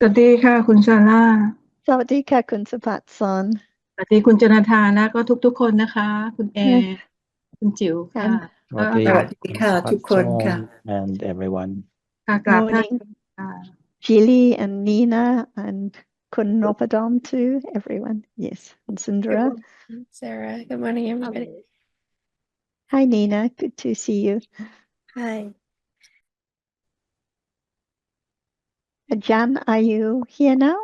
วัสดีค่ะคุณซาร่า สวัสดีค่ะคุณสุภัสสร สวัสดีคุณจนทานะก็ทุกคนนะคะคุณแอร์คุณจิ๋วค่ะ and ก็ สวัสดีค่ะทุกคนค่ะ and everyone. ค่ะกราบท่าน morning ค่ะ Jilly and Nina and Kun Nopadom too, everyone. Yes, and Sundara. Good morning, Sarah. Good morning, everybody. Hi Nina, good to see you. Hi. Jan, are you here now?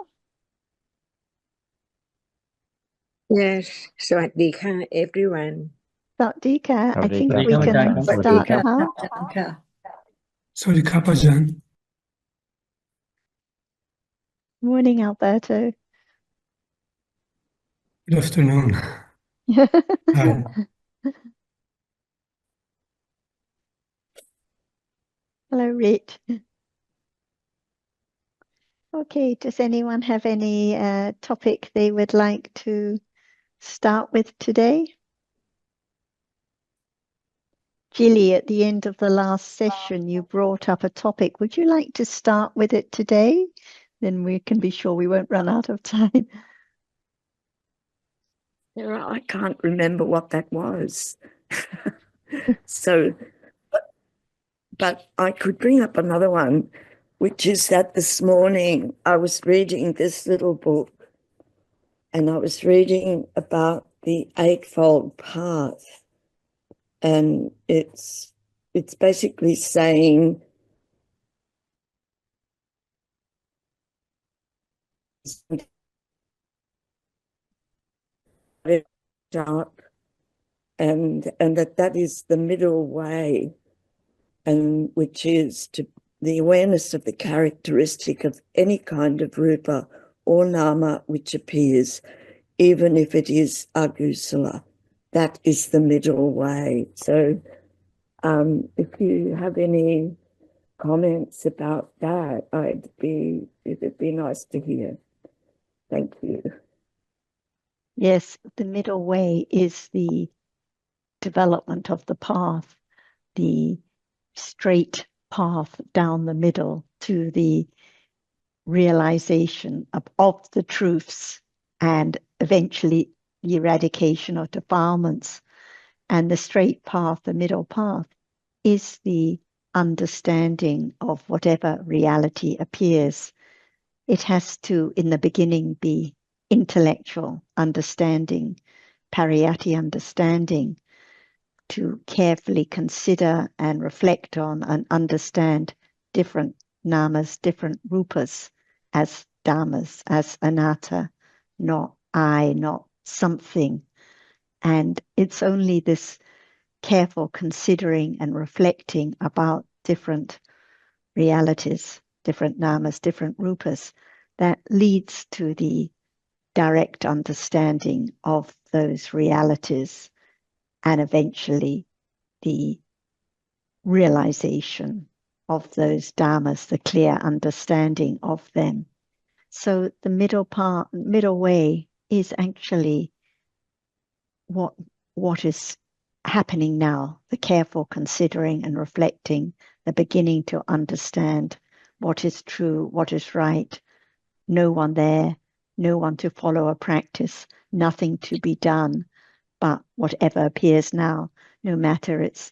Yes, สวัสดีค่ะ everyone. Sawadika, I think Sawadika. we can Sawadika. สวัสดี start ค่ะ now. อาจารย์ค่ะ Sawadee Krap, Ajahn. Morning, Alberto. Good afternoon. Hi. Hello, Rich. Okay, does anyone have any topic they would like to start with today? Gilly, at the end of the last session, you brought up a topic. Would you like to start with it today? Then we can be sure we won't run out of time. Sarah, I can't remember what that was. So, but I could bring up another one, which is that this morning I was reading this little book and I was reading about the Eightfold Path. And it's basically saying up and that is the middle way, and which is to the awareness of the characteristic of any kind of rupa or nama which appears, even if it is agusala. That is the middle way. So if you have any comments about that, it'd be nice to hear. Thank you. Yes, the middle way is the development of the path, the straight path down the middle to the realization of the truths and eventually the eradication of defilements. And the straight path, the middle path, is the understanding of whatever reality appears. It has to, in the beginning, be intellectual understanding, pariyatti understanding, to carefully consider and reflect on and understand different namas, different rupas as dhammas, as anatta, not I, not something. And it's only this careful considering and reflecting about different realities, different namas, different rupas, that leads to the direct understanding of those realities and eventually the realization of those dhammas, the clear understanding of them. So the middle way is actually what is happening now, the careful considering and reflecting, the beginning to understand what is true, what is right, no one there, no one to follow a practice, nothing to be done, but whatever appears now, no matter it's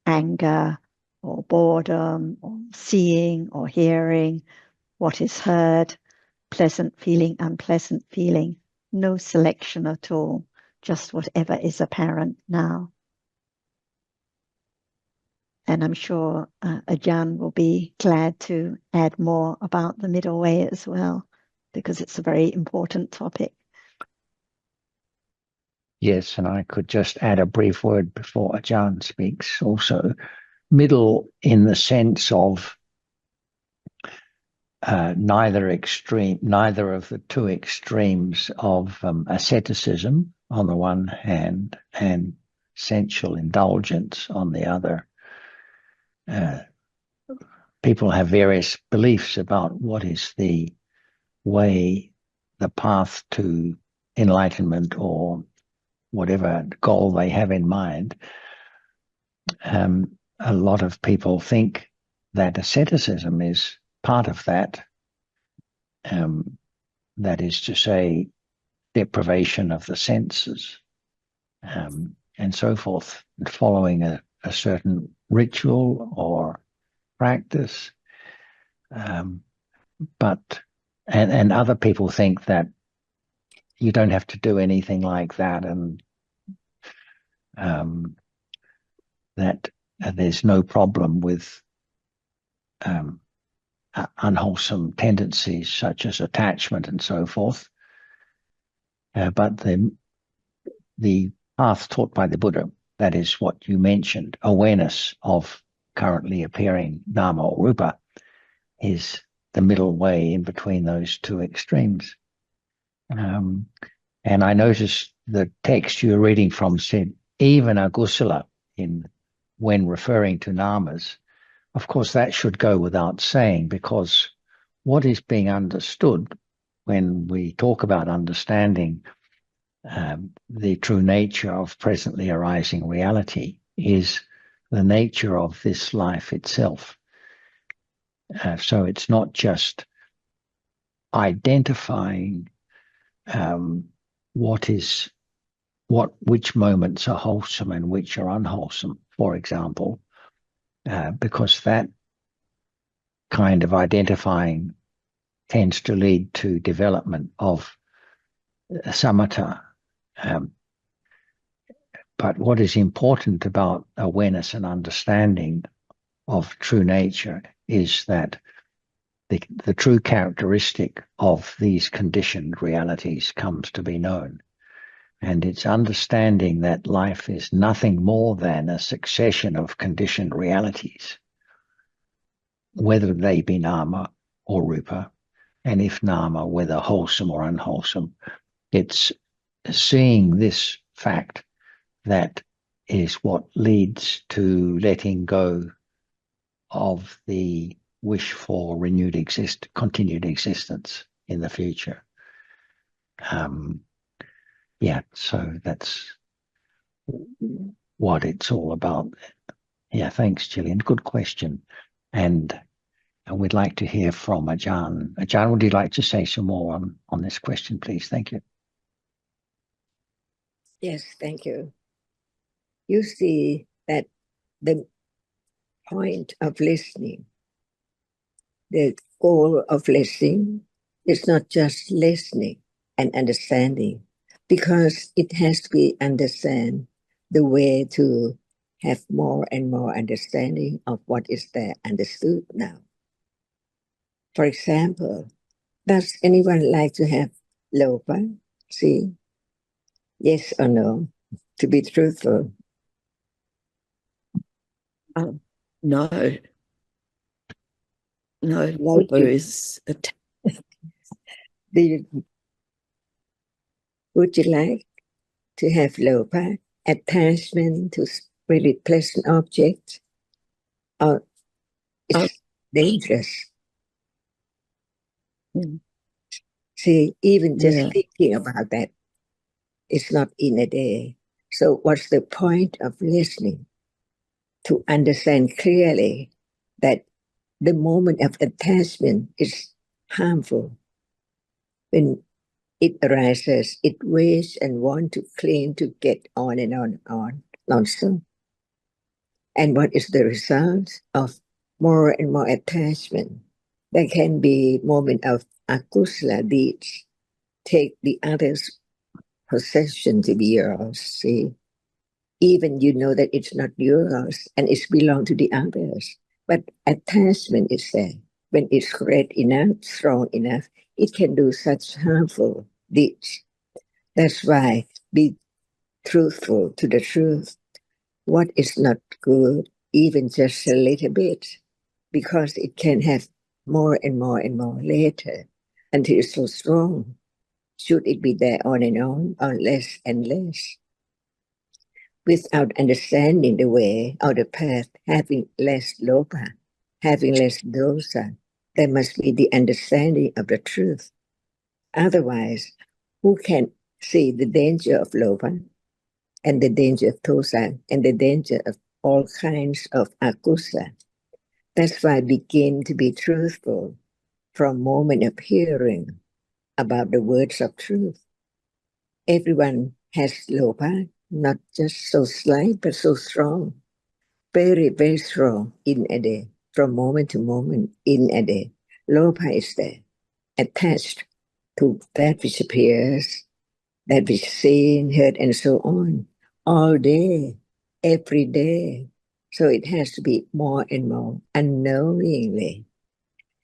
anger or boredom or seeing or hearing, what is heard, pleasant feeling, unpleasant feeling, no selection at all, just whatever is apparent now. And I'm sure Ajahn will be glad to add more about the middle way as well, because it's a very important topic. Yes, and I could just add a brief word before Ajahn speaks also. Middle in the sense of neither of the two extremes of asceticism on the one hand and sensual indulgence on the other. People have various beliefs about what is the way, the path to enlightenment or whatever goal they have in mind. A lot of people think that asceticism is part of that, that is to say, deprivation of the senses, and so forth, following a certain ritual or practice. But other people think that you don't have to do anything like that, and that there's no problem with unwholesome tendencies such as attachment and so forth. But the path taught by the Buddha, that is what you mentioned, awareness of currently appearing Dhamma or Rupa, is the middle way in between those two extremes. And I noticed the text you're reading from said, even agusala, when referring to namas. Of course, that should go without saying, because what is being understood when we talk about understanding the true nature of presently arising reality is the nature of this life itself. So it's not just identifying which moments are wholesome and which are unwholesome, for example, because that kind of identifying tends to lead to development of samatha. But what is important about awareness and understanding of true nature is that the true characteristic of these conditioned realities comes to be known. And it's understanding that life is nothing more than a succession of conditioned realities, whether they be nama or rupa, and if nama, whether wholesome or unwholesome. It's seeing this fact that is what leads to letting go of the wish for renewed continued existence in the future. So that's what it's all about. Yeah, thanks, Gillian. Good question. And we'd like to hear from Ajahn. Ajahn, would you like to say some more on this question, please? Thank you. Yes, thank you. You see that the point of listening, the goal of listening is not just listening and understanding, because it has to be understand the way to have more and more understanding of what is there understood now. For example, does anyone like to have lopa? See? Yes or no? To be truthful. No. No, lopa is would you like to have lopa, attachment to really pleasant objects? Or it's dangerous? See, even just thinking about that, it's not in a day. So what's the point of listening? To understand clearly that the moment of attachment is harmful. When it arises, it wishes and wants to cling, to get on and on and on, nonstop. And what is the result of more and more attachment? There can be moment of akusala deeds, take the other's possession to be yours, see? Even you know that it's not yours and it's belong to the others. But attachment is there. When it's great enough, strong enough, it can do such harmful deeds. That's why be truthful to the truth. What is not good, even just a little bit, because it can have more and more and more later until it's so strong. Should it be there on and on, or less and less? Without understanding the way or the path, having less lopa, having less dosa, there must be the understanding of the truth. Otherwise, who can see the danger of lopa and the danger of dosa and the danger of all kinds of akusa? That's why begin to be truthful from moment of hearing about the words of truth. Everyone has lopa, not just so slight, but so strong. Very, very strong in a day, from moment to moment in a day. Lopa is there, attached to that which appears, that which is seen, heard, and so on, all day, every day. So it has to be more and more unknowingly.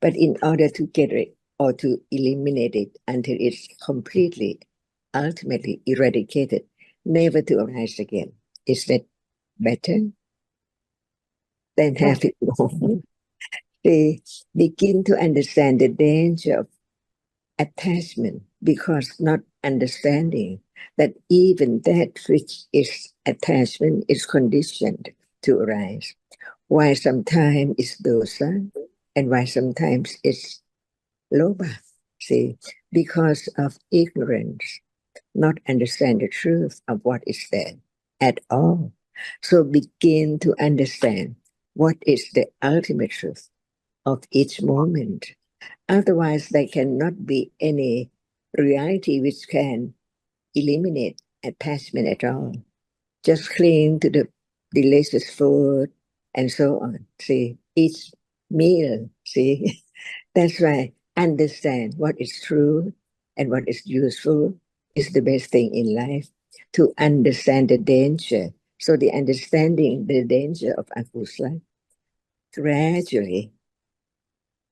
But in order to get it or to eliminate it until it's completely, ultimately eradicated, never to arise again, is that better than have it more? They begin to understand the danger of attachment, because not understanding that even that which is attachment is conditioned to arise. Why sometimes it's dosa and why sometimes it's loba. See, because of ignorance, not understand the truth of what is there at all. So begin to understand what is the ultimate truth of each moment. Otherwise, there cannot be any reality which can eliminate attachment at all. Just cling to the delicious food and so on. See, each meal, see, that's why understand what is true and what is useful is the best thing in life. To understand the danger. So the understanding the danger of akusala, gradually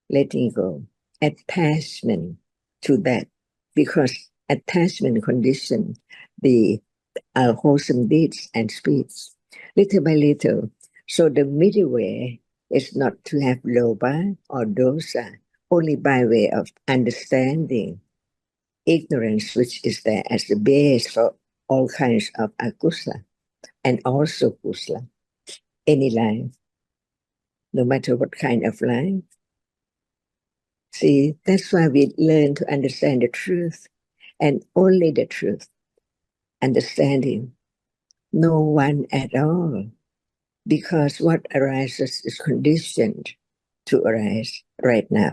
letting go attachment to that, because attachment condition the wholesome deeds and speech little by little. So the middle way is not to have loba or dosa only by way of understanding ignorance, which is there as the base for all kinds of akusala and also kusala, any life, no matter what kind of life. See, that's why we learn to understand the truth, and only the truth. Understanding no one at all, because what arises is conditioned to arise right now.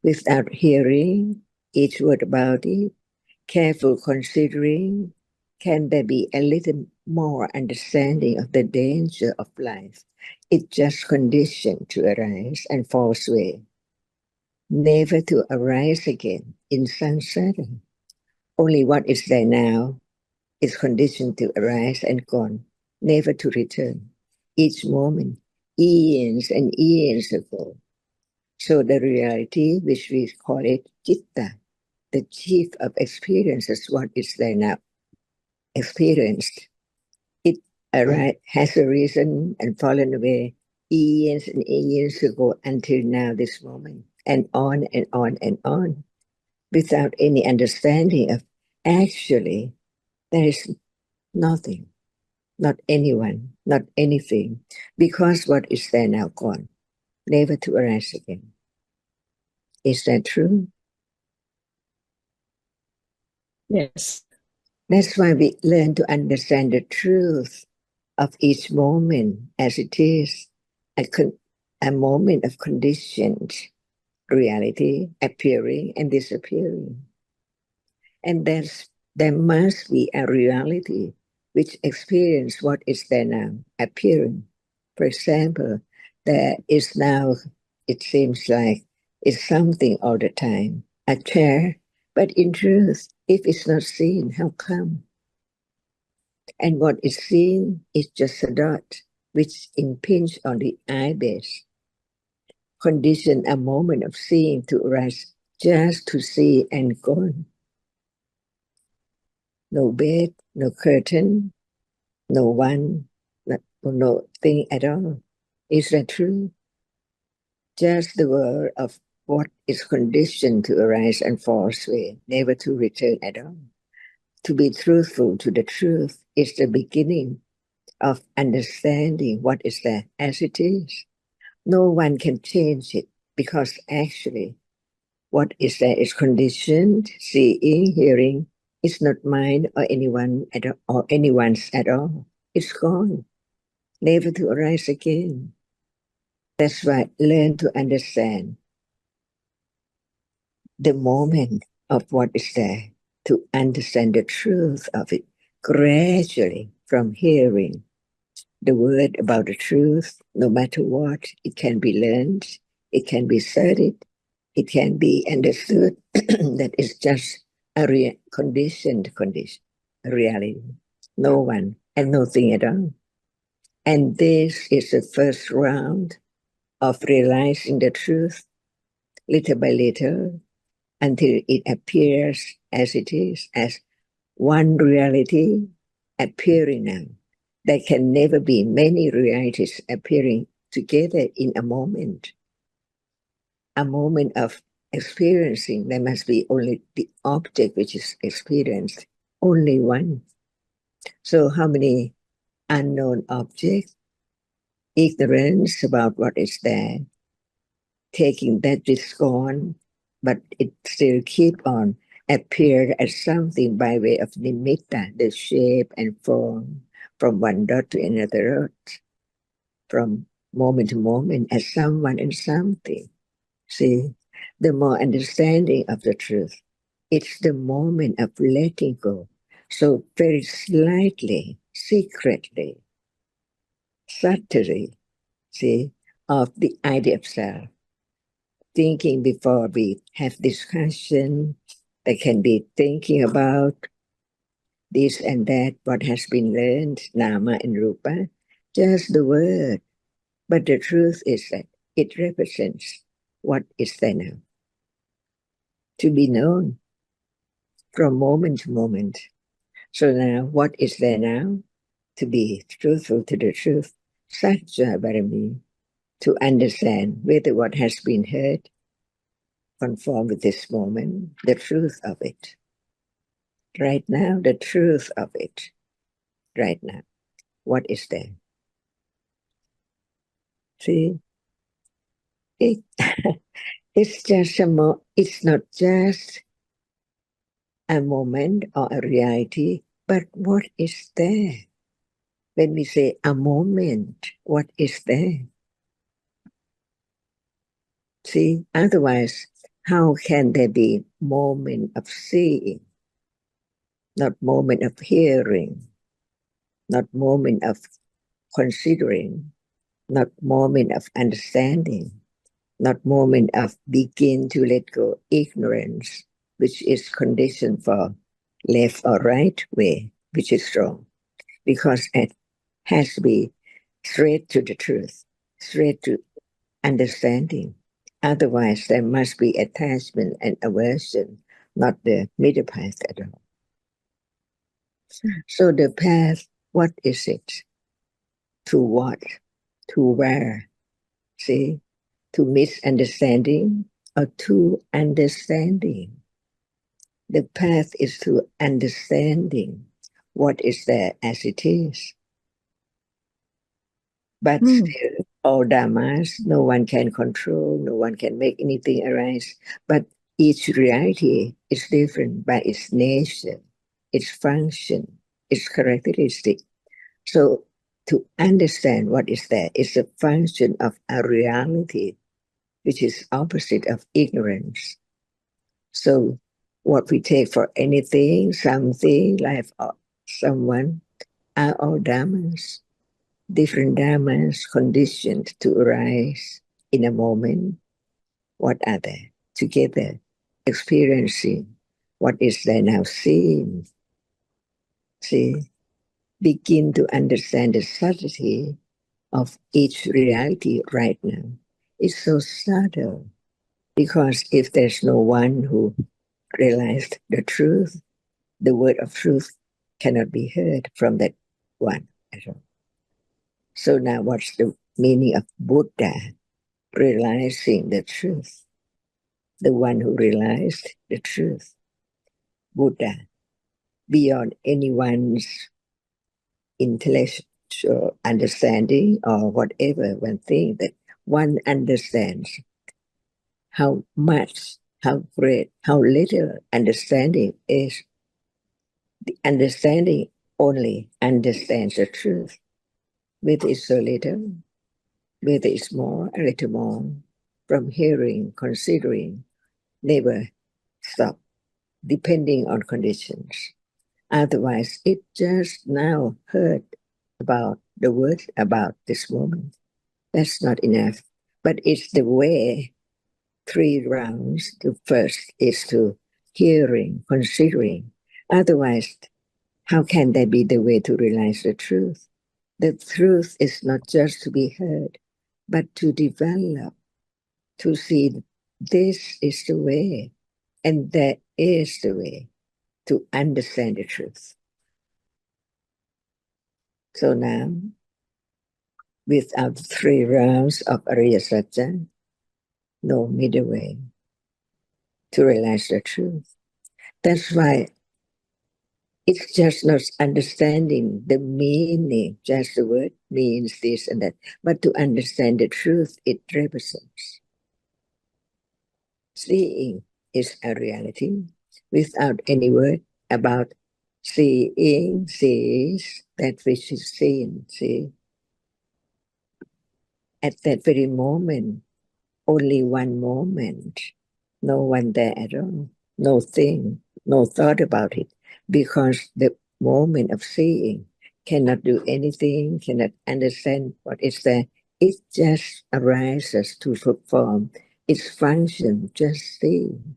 Without hearing each word about it, careful considering, can there be a little more understanding of the danger of life? It's just conditioned to arise and falls away, never to arise again in samsara. Only what is there now is conditioned to arise and gone, never to return. Each moment, eons and eons ago. So the reality, which we call it citta, the chief of experiences, what is there now experienced. It has arisen and fallen away eons and eons ago until now, this moment, and on and on and on, without any understanding of actually there is nothing, not anyone, not anything, because what is there now gone, never to arise again. Is that true? Yes. That's why we learn to understand the truth of each moment as it is, a moment of conditioned reality appearing and disappearing. And there must be a reality which experience what is there now appearing. For example, there is now, it seems like it's something all the time, a chair, but in truth, if it's not seen, how come? And what is seen is just a dot which impinge on the eye base. Condition a moment of seeing to arise just to see and gone. No bed, no curtain, no one, no thing at all. Is that true? Just the word of what is conditioned to arise and fall away, never to return at all. To be truthful to the truth is the beginning of understanding what is there as it is. No one can change it, because actually what is there is conditioned. Seeing, hearing, it's not mine or anyone or anyone's at all. It's gone, never to arise again. That's why learn to understand the moment of what is there, to understand the truth of it gradually from hearing the word about the truth, no matter what. It can be learned, it can be studied, it can be understood. That is just a conditioned condition, a reality. No one and nothing at all. And this is the first round of realizing the truth, little by little, until it appears as it is, as one reality appearing now. There can never be many realities appearing together in a moment of experiencing. There must be only the object which is experienced, only one. So how many unknown objects, ignorance about what is there, taking that is gone, but it still keep on appear as something by way of nimitta, the shape and form, from one dot to another dot, from moment to moment, as someone and something. See, the more understanding of the truth, it's the moment of letting go. So very slightly, secretly, subtly, see, of the idea of self. Thinking before we have discussion, they can be thinking about this and that, what has been learned, nama and rupa, just the word. But the truth is that it represents what is there now, to be known from moment to moment. So now, what is there now? To be truthful to the truth, Satya Barami, to understand whether what has been heard conform with this moment, the truth of it. Right now, the truth of it. Right now, what is there? See, it's just it's not just a moment or a reality, but what is there? When we say a moment, what is there? See, otherwise, how can there be moment of seeing, not moment of hearing, not moment of considering, not moment of understanding, not moment of begin to let go ignorance, which is conditioned for left or right way, which is wrong, because it has to be straight to the truth, straight to understanding. Otherwise, there must be attachment and aversion, not the middle path at all. So the path, what is it? To what? To where? See? To misunderstanding or to understanding? The path is to understanding what is there as it is. But still, all dhammas, no one can control, no one can make anything arise. But each reality is different by its nature, its function, its characteristic. So to understand what is there is a function of a reality, which is opposite of ignorance. So what we take for anything, something, life, or someone, are all dhammas. Different dhammas conditioned to arise in a moment. What are they? Together, experiencing what is there now seen. See, begin to understand the subtlety of each reality right now. It's so subtle, because if there's no one who realized the truth, the word of truth cannot be heard from that one at all. So now what's the meaning of Buddha? Realizing the truth. The one who realized the truth. Buddha. Beyond anyone's intellectual understanding or whatever, one thing that one understands how much, how great, how little understanding is. The understanding only understands the truth. Whether it's so little, whether it's more, a little more, from hearing, considering, never stop, depending on conditions. Otherwise, it just now heard about the word about this moment. That's not enough. But it's the way, 3 rounds. The first is to hearing, considering. Otherwise, how can that be the way to realize the truth? The truth is not just to be heard, but to develop, to see this is the way, and that is the way to understand the truth. So now, without 3 rounds of Ariya Satya, no middle way to realize the truth. That's why it's just not understanding the meaning, just the word means this and that, but to understand the truth it represents. Seeing is a reality without any word about seeing, sees that which is seen, see. At that very moment, only one moment, no one there at all, no thing, no thought about it, because the moment of seeing cannot do anything, cannot understand what is there. It just arises to perform its function, just seeing.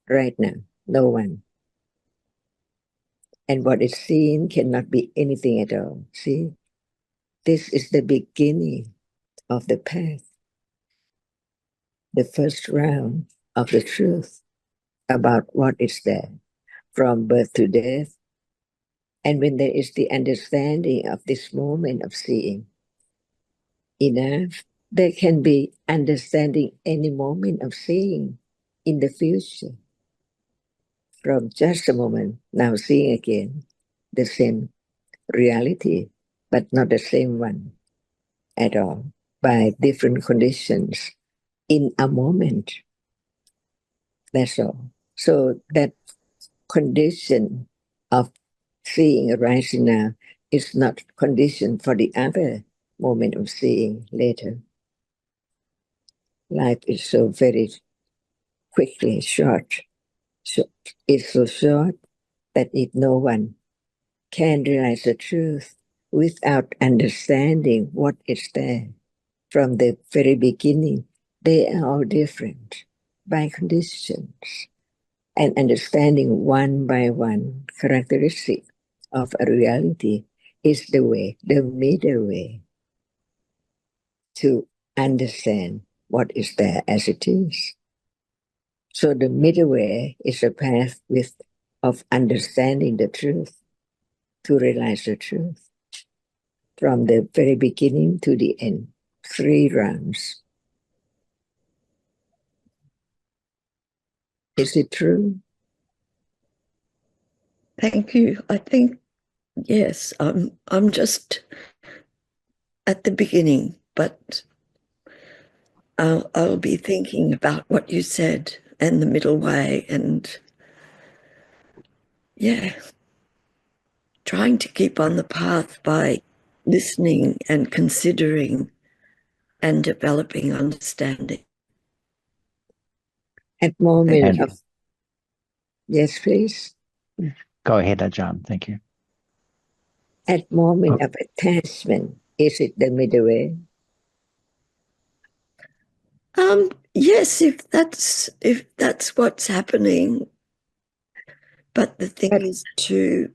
Right now, no one. And what is seen cannot be anything at all. See, this is the beginning of the path, the first round of the truth about what is there from birth to death. And when there is the understanding of this moment of seeing enough, there can be understanding any moment of seeing in the future. From just a moment, now seeing again the same reality, but not the same one at all, by different conditions in a moment. That's all. So that condition of seeing arising now is not condition for the other moment of seeing later. Life is so very quickly short. So it's so short that if no one can realize the truth without understanding what is there from the very beginning, they are all different by conditions. And understanding one by one characteristic of a reality is the way, the middle way, to understand what is there as it is. So the middle way is a path of understanding the truth, to realize the truth, from the very beginning to the end, 3 rounds. Is it true? Thank you. I think, yes, I'm just at the beginning, but I'll be thinking about what you said and the middle way, and yeah, trying to keep on the path by listening and considering and developing understanding. At moment of... Yes, please. Go ahead, Ajahn. Thank you. At moment of attachment, is it the middle way? Yes, if that's what's happening, but the thing is to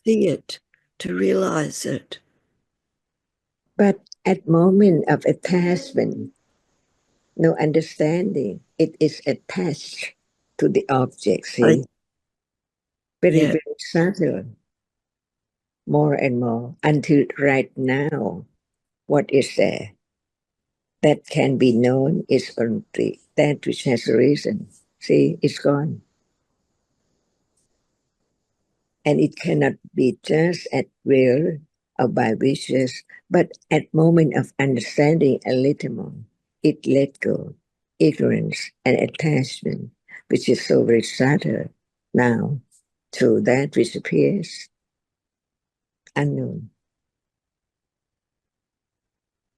see it, to realize it. But at moment of attachment, no understanding, it is attached to the object, see? Very, very subtle, more and more, until right now, what is there that can be known is only that which has reason. See, it's gone. And it cannot be just at will or by wishes, but at moment of understanding a little more, it let go ignorance and attachment, which is so very subtle now, to that which appears unknown.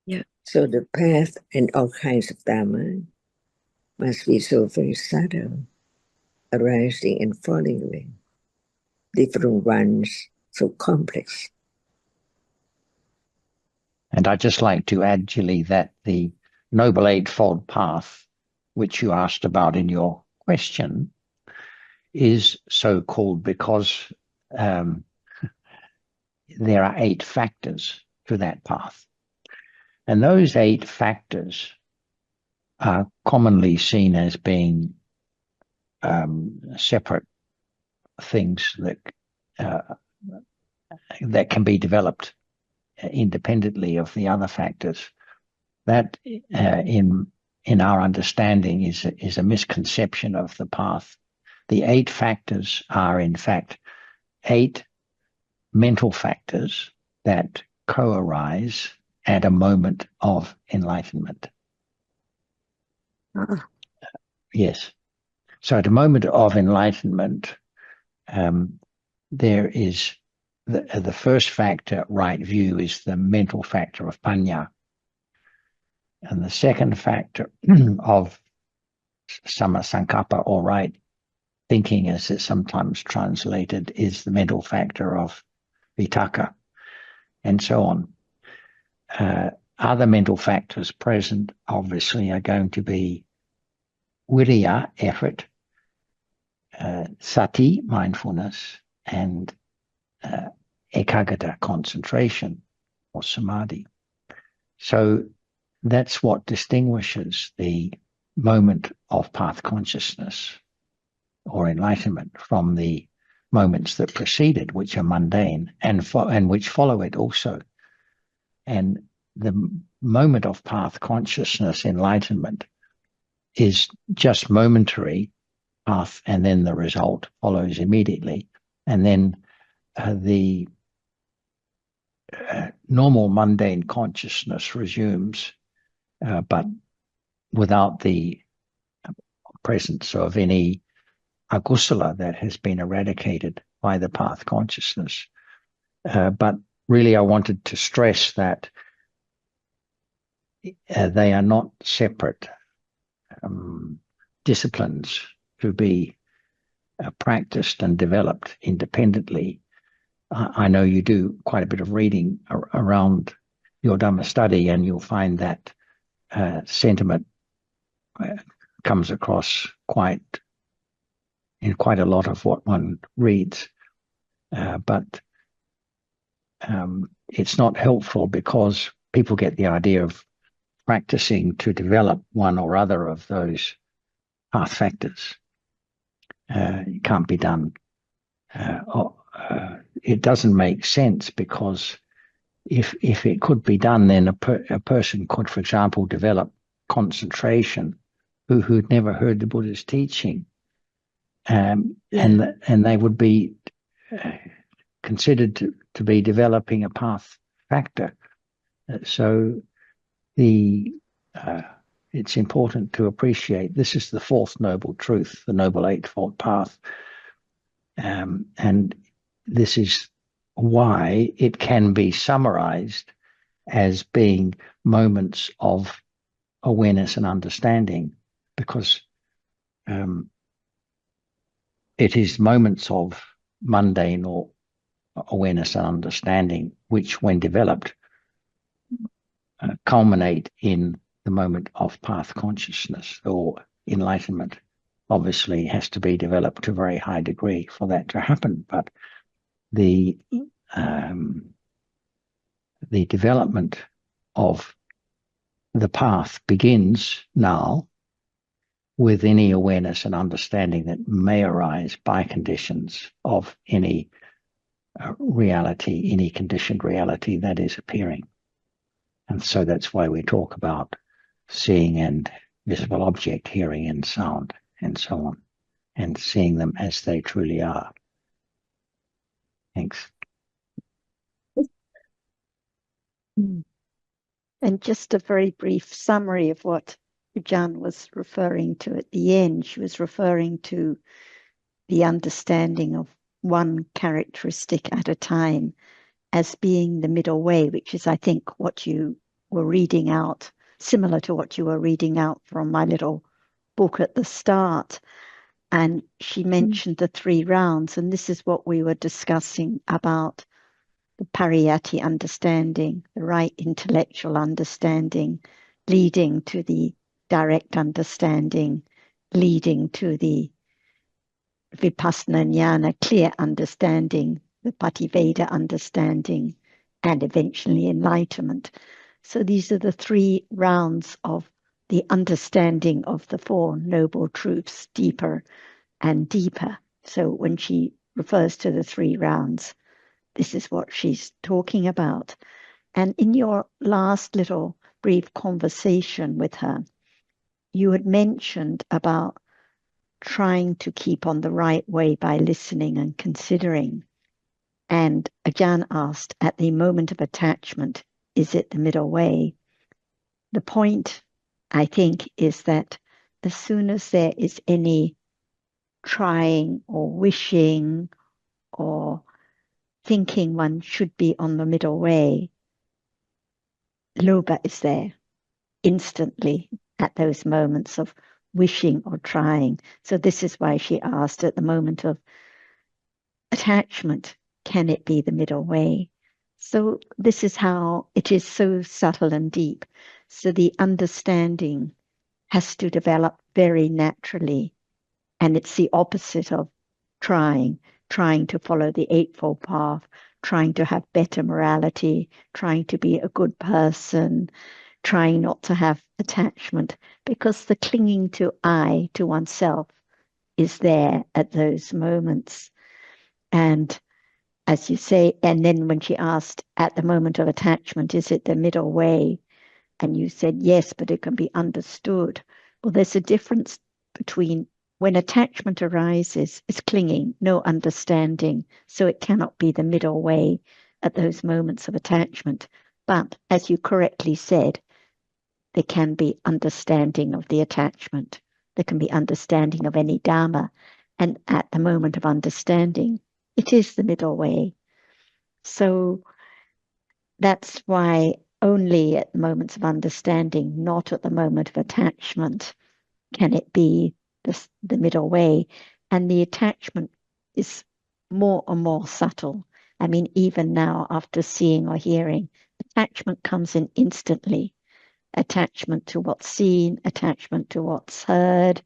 Yeah. So the path and all kinds of Dhamma must be so very subtle, arising and falling away. Different ones, so complex. And I'd just like to add, Gilly, that the Noble Eightfold Path, which you asked about in your question, is so called because there are 8 factors to that path. And those 8 factors are commonly seen as being separate things that can be developed independently of the other factors. That in our understanding is a misconception of the path. The 8 factors are in fact 8 mental factors that co-arise at a moment of enlightenment. Yes. So at a moment of enlightenment, there is the first factor, right view, is the mental factor of panya. And the second factor of samasankappa, or right thinking as it's sometimes translated, is the mental factor of vitaka, and so on. Other mental factors present obviously are going to be viriya, effort, sati, mindfulness, and ekaggata, concentration, or samadhi. So that's what distinguishes the moment of path consciousness or enlightenment from the moments that precede it, which are mundane, and which follow it also. And the moment of path consciousness, enlightenment, is just momentary path, and then the result follows immediately. And then the normal mundane consciousness resumes, but without the presence of any akusala that has been eradicated by the path consciousness. But really, I wanted to stress that they are not separate disciplines to be practiced and developed independently. I know you do quite a bit of reading around your Dhamma study, and you'll find that sentiment comes across in quite a lot of what one reads. But it's not helpful because people get the idea of practicing to develop one or other of those path factors. It can't be done. It doesn't make sense, because if it could be done, then a person could, for example, develop concentration who'd never heard the Buddha's teaching, and they would be considered to be developing a path factor. So it's important to appreciate this is the fourth noble truth, the Noble Eightfold Path. And this is why it can be summarized as being moments of awareness and understanding, because it is moments of mundane or awareness and understanding which, when developed, culminate in the moment of path consciousness or enlightenment. Obviously has to be developed to a very high degree for that to happen, but the development of the path begins now with any awareness and understanding that may arise by conditions of any reality, any conditioned reality that is appearing. And so that's why we talk about seeing and visible object, hearing and sound, and so on, and seeing them as they truly are. Thanks. And just a very brief summary of what Jan was referring to at the end. She was referring to the understanding of one characteristic at a time as being the middle way, which is, I think, what you were reading out, similar to what you were reading out from my little book at the start, and she mentioned the 3 rounds, and this is what we were discussing about the pariyatti understanding, the right intellectual understanding, leading to the direct understanding, leading to the vipassana jnana, clear understanding, the pativeda understanding, and eventually enlightenment. So these are the 3 rounds of the understanding of the 4 noble truths, deeper and deeper. So when she refers to the 3 rounds, this is what she's talking about. And in your last little brief conversation with her, you had mentioned about trying to keep on the right way by listening and considering. And Ajahn asked, at the moment of attachment, is it the middle way? The point, I think, is that as soon as there is any trying or wishing or thinking one should be on the middle way, lobha is there instantly at those moments of wishing or trying. So this is why she asked, at the moment of attachment, can it be the middle way? So this is how it is so subtle and deep. So the understanding has to develop very naturally. And it's the opposite of trying to follow the Eightfold Path, trying to have better morality, trying to be a good person, trying not to have attachment, because the clinging to I, to oneself, is there at those moments. And as you say, and then when she asked, at the moment of attachment, is it the middle way? And you said, yes, but it can be understood. Well, there's a difference between when attachment arises, it's clinging, no understanding. So it cannot be the middle way at those moments of attachment. But as you correctly said, there can be understanding of the attachment. There can be understanding of any Dhamma. And at the moment of understanding, it is the middle way. So that's why only at moments of understanding, not at the moment of attachment, can it be the middle way. And the attachment is more and more subtle. I mean, even now, after seeing or hearing, attachment comes in instantly. Attachment to what's seen, attachment to what's heard.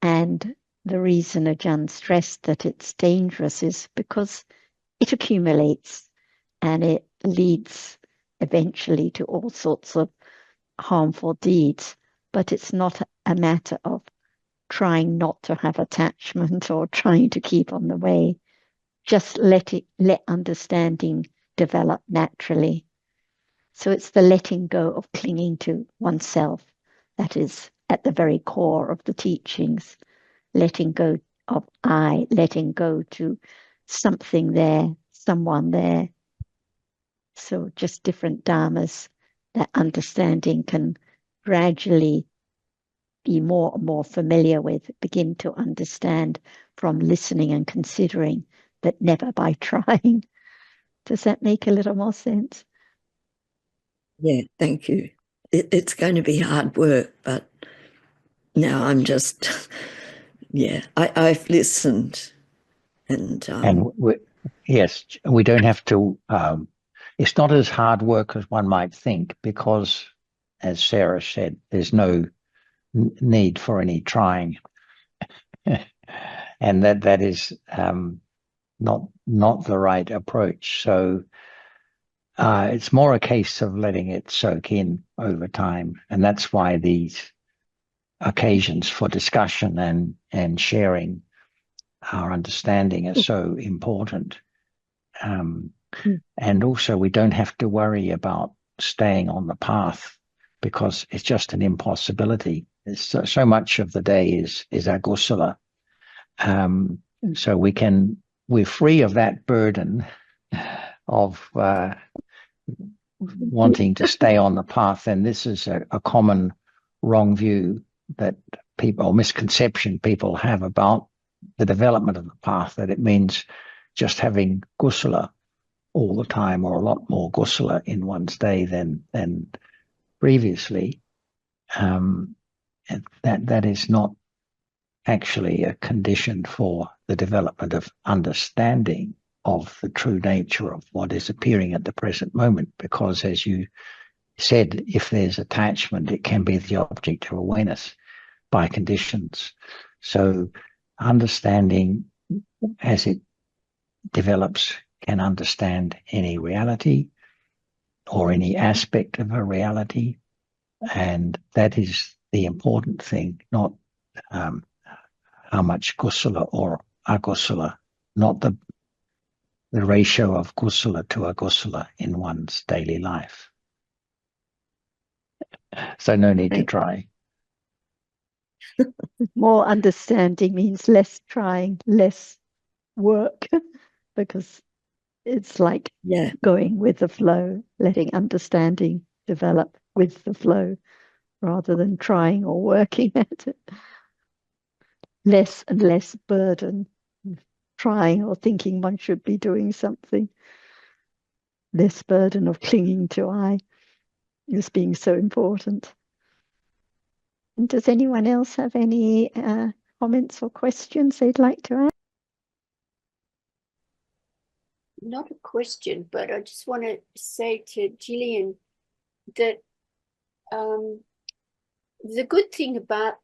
And the reason Ajahn stressed that it's dangerous is because it accumulates and it leads eventually to all sorts of harmful deeds. But it's not a matter of trying not to have attachment or trying to keep on the way. Just let understanding develop naturally. So it's the letting go of clinging to oneself that is at the very core of the teachings. Letting go of I, letting go to something there, someone there. So just different dharmas, that understanding can gradually be more and more familiar with, begin to understand from listening and considering, but never by trying. Does that make a little more sense? Yeah, thank you. It's going to be hard work, but now I'm just, yeah, I've listened. And yes, we don't have to, it's not as hard work as one might think, because, as Sarah said, there's no need for any trying. And that is not the right approach. So it's more a case of letting it soak in over time. And that's why these occasions for discussion and sharing our understanding are so important. And also, we don't have to worry about staying on the path, because it's just an impossibility. So much of the day is agusala. So we're free of that burden of wanting to stay on the path. And this is a common wrong view that people, or misconception people have about the development of the path, that it means just having kusala all the time, or a lot more kusala in one's day than previously. that is not actually a condition for the development of understanding of the true nature of what is appearing at the present moment, because as you said, if there's attachment, it can be the object of awareness by conditions. So understanding as it develops can understand any reality or any aspect of a reality, and that is the important thing, not how much kusala or akusala, not the ratio of kusala to akusala in one's daily life. So no need to try. More understanding means less trying, less work, because it's like going with the flow, letting understanding develop with the flow rather than trying or working at it. Less and less burden, trying or thinking one should be doing something. Less burden of clinging to I as being so important. And does anyone else have any comments or questions they'd like to add? Not a question, but I just want to say to Gillian that the good thing about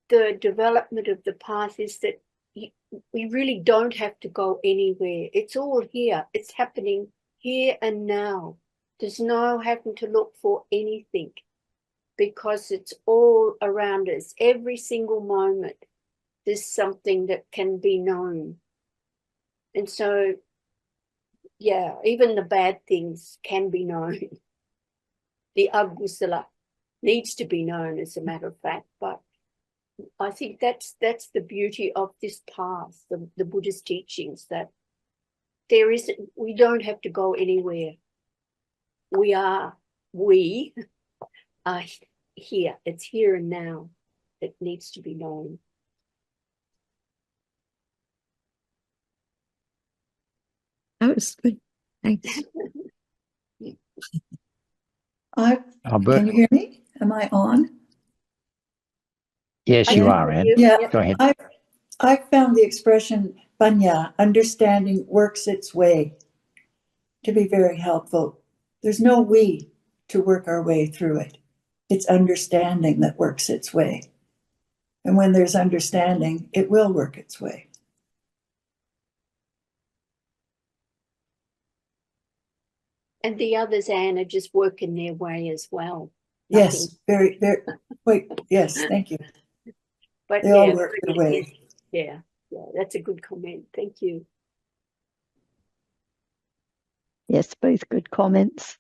the development of the path is that we really don't have to go anywhere. It's all here. It's happening here and now. There's no having to look for anything, because it's all around us. Every single moment there's something that can be known. And so, yeah, even the bad things can be known. The agusala needs to be known, as a matter of fact. But I think that's the beauty of this path, the Buddhist teachings, that we don't have to go anywhere. We are here. It's here and now. It needs to be known. That was good. Thanks. Can you hear me? Am I on? Yes, you are, Anne. Yeah. Go ahead. I found the expression panya, understanding works its way, to be very helpful. There's no we to work our way through it. It's understanding that works its way. And when there's understanding, it will work its way. And the others, Anne, are just working their way as well. Yes, very, very, yes, thank you. But they all work their way. Yeah, that's a good comment. Thank you. Yes, both good comments.